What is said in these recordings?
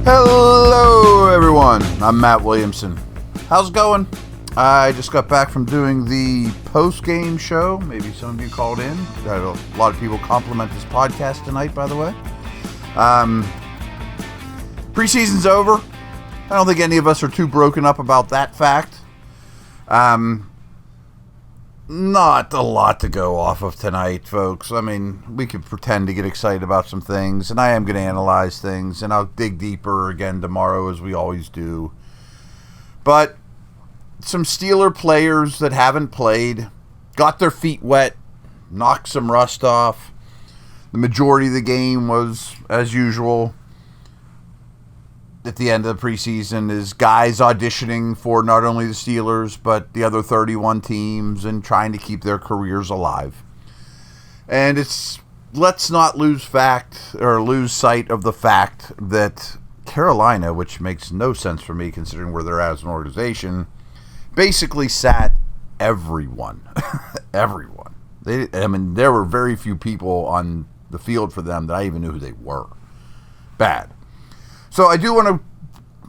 Hello, everyone. I'm Matt Williamson. How's it going? I just got back from doing the post-game show. Maybe some of you called in. Got a lot of people compliment this podcast tonight, by the way. Preseason's over. I don't think any of us are too broken up about that fact. Not a lot to go off of tonight, folks. I mean, we could pretend to get excited about some things, and I am going to analyze things, and I'll dig deeper again tomorrow as we always do. But some Steeler players that haven't played, got their feet wet, knocked some rust off. The majority of the game was, as usual, at the end of the preseason, is guys auditioning for not only the Steelers, but the other 31 teams and trying to keep their careers alive. And let's not lose sight of the fact that Carolina, which makes no sense for me considering where they're at as an organization, basically sat everyone. Everyone. There were very few people on the field for them that I even knew who they were. Bad. So I do want to,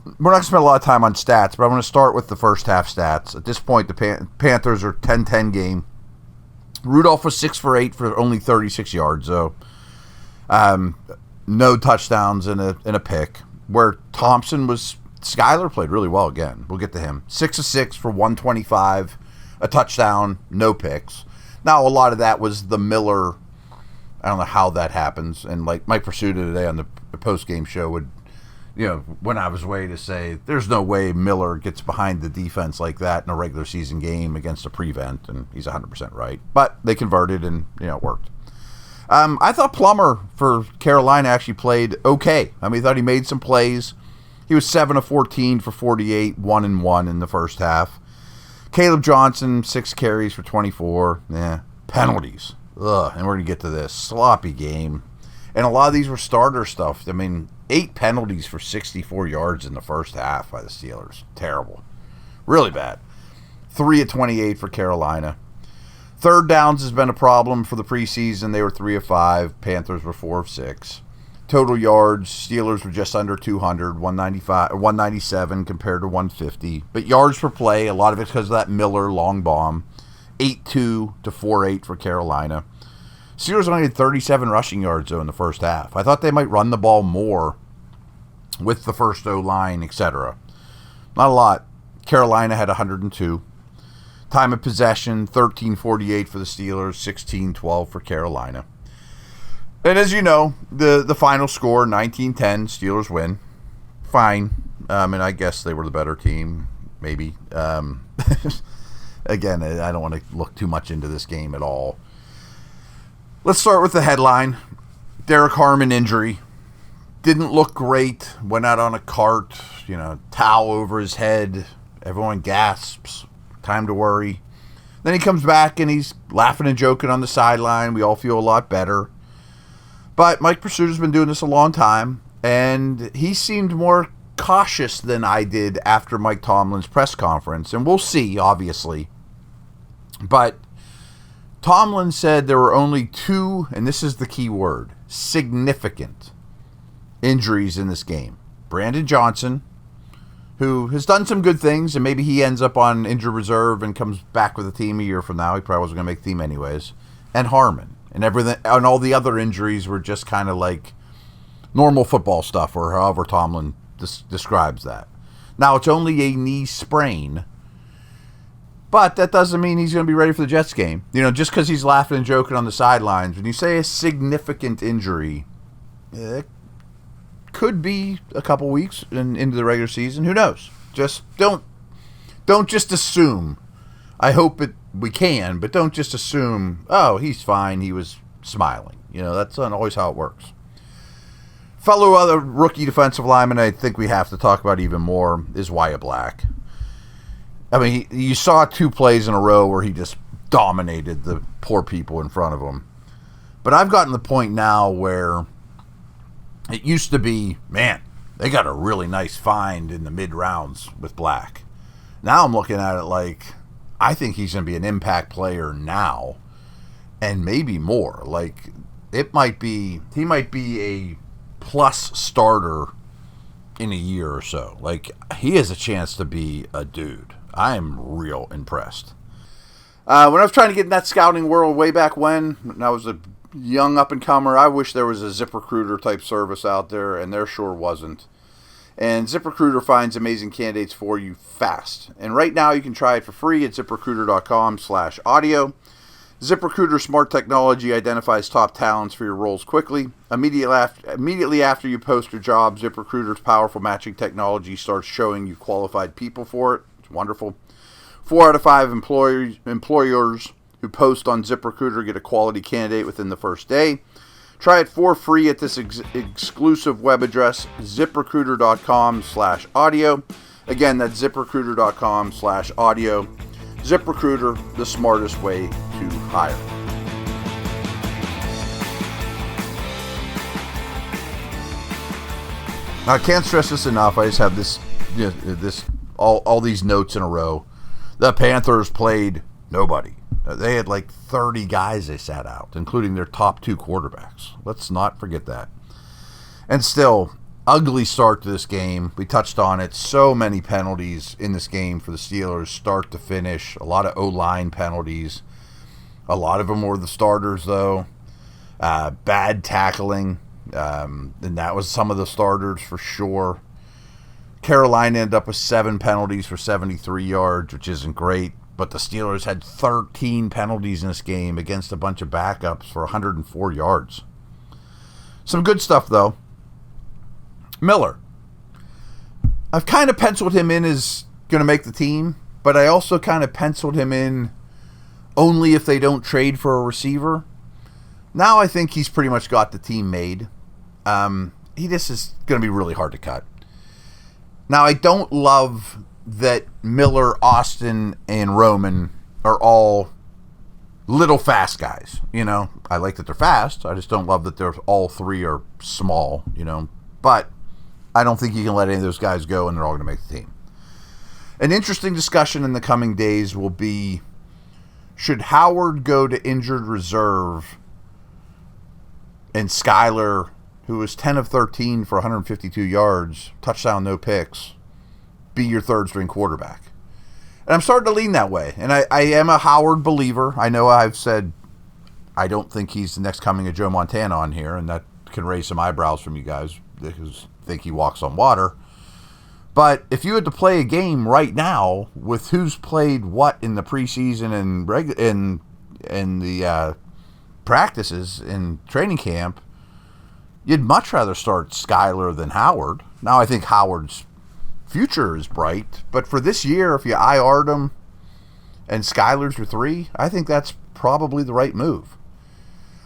we're not going to spend a lot of time on stats, but I want to start with the first half stats. At this point, the Panthers are 10-10 game. Rudolph was 6 for 8 for only 36 yards, though. No touchdowns and a pick. Where Skyler played really well again. We'll get to him. 6 of 6 for 125, a touchdown, no picks. Now, a lot of that was the Miller. I don't know how that happens. And like Mike Preseason today on the post-game show went out of his way to say there's no way Miller gets behind the defense like that in a regular season game against a prevent, and he's 100% right. But they converted, and it worked. I thought Plummer for Carolina actually played okay. I thought he made some plays. He was 7 of 14 for 48, 1-1 in the first half. Caleb Johnson, 6 carries for 24. Penalties. Ugh, and we're going to get to this. Sloppy game. And a lot of these were starter stuff. 8 penalties for 64 yards in the first half by the Steelers. Terrible. Really bad. 3 of 28 for Carolina. Third downs has been a problem for the preseason. They were 3 of 5. Panthers were 4 of 6. Total yards, Steelers were just under 200, 197 compared to 150. But yards per play, a lot of it's because of that Miller long bomb. 8-2 to 4-8 for Carolina. Steelers only had 37 rushing yards, though, in the first half. I thought they might run the ball more with the first O-line, etc. Not a lot. Carolina had 102. Time of possession, 13:48 for the Steelers, 16:12 for Carolina. And as you know, the final score, 19-10, Steelers win. Fine. I guess they were the better team, maybe. Again, I don't want to look too much into this game at all. Let's start with the headline. Derek Harmon injury. Didn't look great. Went out on a cart, towel over his head. Everyone gasps. Time to worry. Then he comes back and he's laughing and joking on the sideline. We all feel a lot better. But Mike Preseason has been doing this a long time, and he seemed more cautious than I did after Mike Tomlin's press conference. And we'll see, obviously. But Tomlin said there were only 2, and this is the key word, significant injuries in this game. Brandon Johnson, who has done some good things, and maybe he ends up on injured reserve and comes back with the team a year from now. He probably wasn't going to make the team anyways. And Harmon. And everything, and all the other injuries were just kind of like normal football stuff, or however Tomlin describes that. Now, it's only a knee sprain, but that doesn't mean he's going to be ready for the Jets game. Just because he's laughing and joking on the sidelines. When you say a significant injury, it could be a couple weeks into the regular season. Who knows? Just don't just assume. I hope we can, but don't just assume, oh, he's fine, he was smiling. That's not always how it works. Fellow other rookie defensive lineman I think we have to talk about even more is Wyatt Black. You saw 2 plays in a row where he just dominated the poor people in front of him. But I've gotten to the point now where it used to be, man, they got a really nice find in the mid-rounds with Black. Now I'm looking at it like, I think he's going to be an impact player now, and maybe more. He might be a plus starter in a year or so. Like, he has a chance to be a dude. I'm real impressed. When I was trying to get in that scouting world way back when I was a young up-and-comer, I wish there was a Ziprecruiter type service out there, and there sure wasn't. And Ziprecruiter finds amazing candidates for you fast. And right now you can try it for free at ziprecruiter.com/audio. ZipRecruiter smart technology identifies top talents for your roles quickly. Immediately after you post your job, ZipRecruiter's powerful matching technology starts showing you qualified people for it. It's wonderful. 4 out of 5 employers who post on ZipRecruiter get a quality candidate within the first day. Try it for free at this exclusive web address, ziprecruiter.com/audio. Again, that's ziprecruiter.com/audio. ZipRecruiter, the smartest way to hire. Now, I can't stress this enough. I just have all these notes in a row. The Panthers played nobody. They had like 30 guys they sat out, including their top 2 quarterbacks. Let's not forget that. And still, ugly start to this game. We touched on it. So many penalties in this game for the Steelers, start to finish. A lot of O-line penalties. A lot of them were the starters, though. Bad tackling. And that was some of the starters for sure. Carolina ended up with 7 penalties for 73 yards, which isn't great. But the Steelers had 13 penalties in this game against a bunch of backups for 104 yards. Some good stuff, though. Miller. I've kind of penciled him in as going to make the team, but I also kind of penciled him in only if they don't trade for a receiver. Now I think he's pretty much got the team made. He just is going to be really hard to cut. Now, I don't love that Miller, Austin, and Roman are all little fast guys. You know, I like that they're fast. I just don't love that they're all 3 are small, you know. But I don't think you can let any of those guys go and they're all going to make the team. An interesting discussion in the coming days will be, should Howard go to injured reserve and Skyler, who was 10 of 13 for 152 yards, touchdown, no picks, be your third-string quarterback? And I'm starting to lean that way. And I am a Howard believer. I know I've said I don't think he's the next coming of Joe Montana on here, and that can raise some eyebrows from you guys who think he walks on water. But if you had to play a game right now with who's played what in the preseason and in the practices in training camp, you'd much rather start Skyler than Howard. Now, I think Howard's future is bright, but for this year, if you IR'd him and Skyler's your 3, I think that's probably the right move.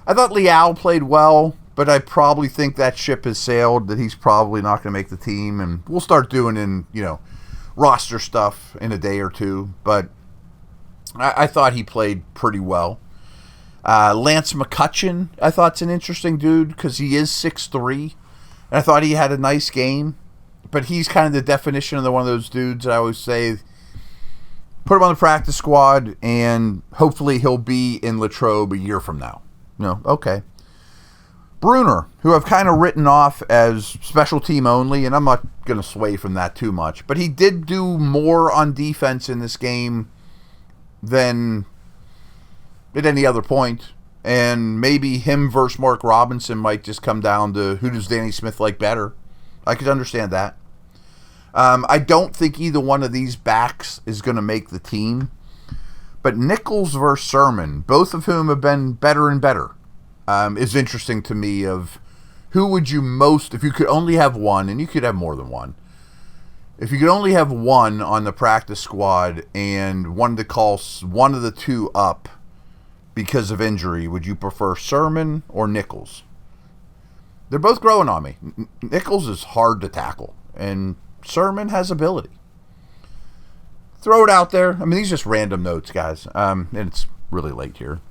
I thought Leal played well, but I probably think that ship has sailed, that he's probably not going to make the team, and we'll start doing roster stuff in a day or two, but I thought he played pretty well. Lance McCutcheon, I thought's an interesting dude because he is 6'3", and I thought he had a nice game, but he's kind of the definition of one of those dudes that I always say, put him on the practice squad, and hopefully he'll be in Latrobe a year from now. Okay. Bruner, who I've kind of written off as special team only, and I'm not going to sway from that too much, but he did do more on defense in this game than at any other point, and maybe him versus Mark Robinson might just come down to who does Danny Smith like better. I could understand that. I don't think either one of these backs is going to make the team, but Nichols versus Sermon, both of whom have been better and better, is interesting to me. Of who would you most, if you could only have one, and you could have more than one, if you could only have one on the practice squad and wanted to call one of the 2 up because of injury, would you prefer Sermon or Nichols? They're both growing on me. Nichols is hard to tackle, and Sermon has ability. Throw it out there. I mean, these are just random notes, guys, and it's really late here.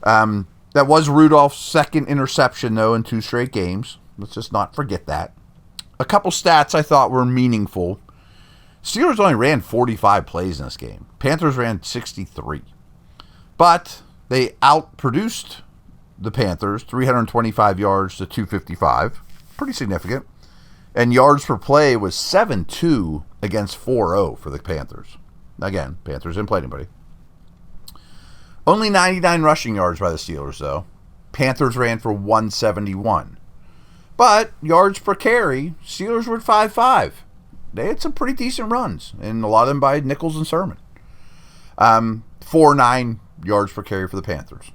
That was Rudolph's second interception, though, in 2 straight games. Let's just not forget that. A couple stats I thought were meaningful. Steelers only ran 45 plays in this game. Panthers ran 63. But they outproduced the Panthers, 325 yards to 255. Pretty significant. And yards per play was 7-2 against 4-0 for the Panthers. Again, Panthers didn't play anybody. Only 99 rushing yards by the Steelers, though. Panthers ran for 171. But yards per carry, Steelers were at 5.5. They had some pretty decent runs, and a lot of them by Nichols and Sermon. 4.9 yards per carry for the Panthers.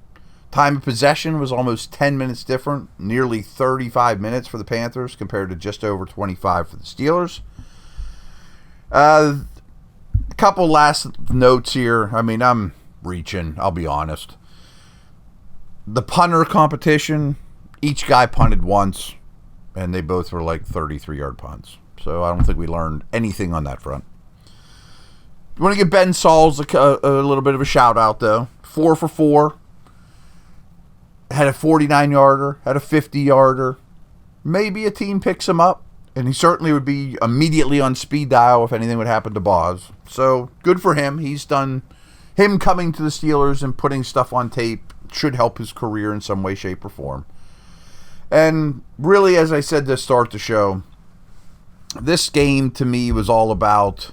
Time of possession was almost 10 minutes different, nearly 35 minutes for the Panthers compared to just over 25 for the Steelers. A couple last notes here. I mean, I'm reaching, I'll be honest. The punter competition, each guy punted once, and they both were like 33-yard punts. So I don't think we learned anything on that front. You want to give Ben Sauls a little bit of a shout-out, though. 4 for 4. Had a 49-yarder, had a 50-yarder. Maybe a team picks him up, and he certainly would be immediately on speed dial if anything would happen to Boz. So good for him. He's done. Him coming to the Steelers and putting stuff on tape should help his career in some way, shape, or form. And really, as I said to start the show, this game to me was all about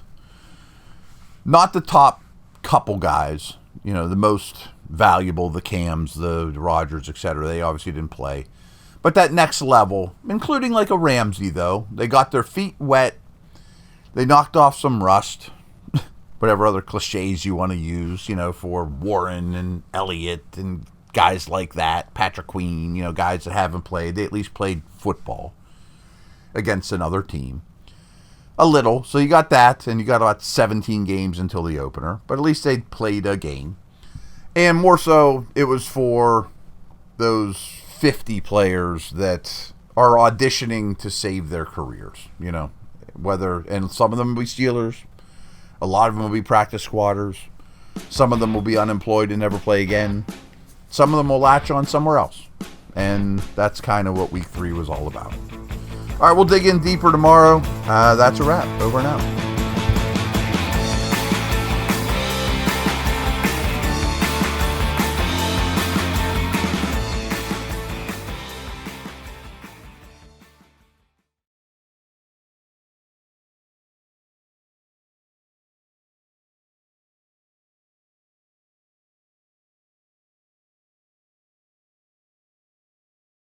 not the top couple guys, you know, the most valuable, the Cams, the Rodgers, etc. They obviously didn't play. But that next level, including like a Ramsey, though, they got their feet wet. They knocked off some rust, whatever other cliches you want to use, you know, for Warren and Elliott and guys like that, Patrick Queen, you know, guys that haven't played. They at least played football against another team. A little. So you got that, and you got about 17 games until the opener. But at least they played a game. And more so, it was for those 50 players that are auditioning to save their careers, you know. And some of them will be Steelers. A lot of them will be practice squatters. Some of them will be unemployed and never play again. Some of them will latch on somewhere else. And that's kind of what week 3 was all about. All right, we'll dig in deeper tomorrow. That's a wrap. Over and out.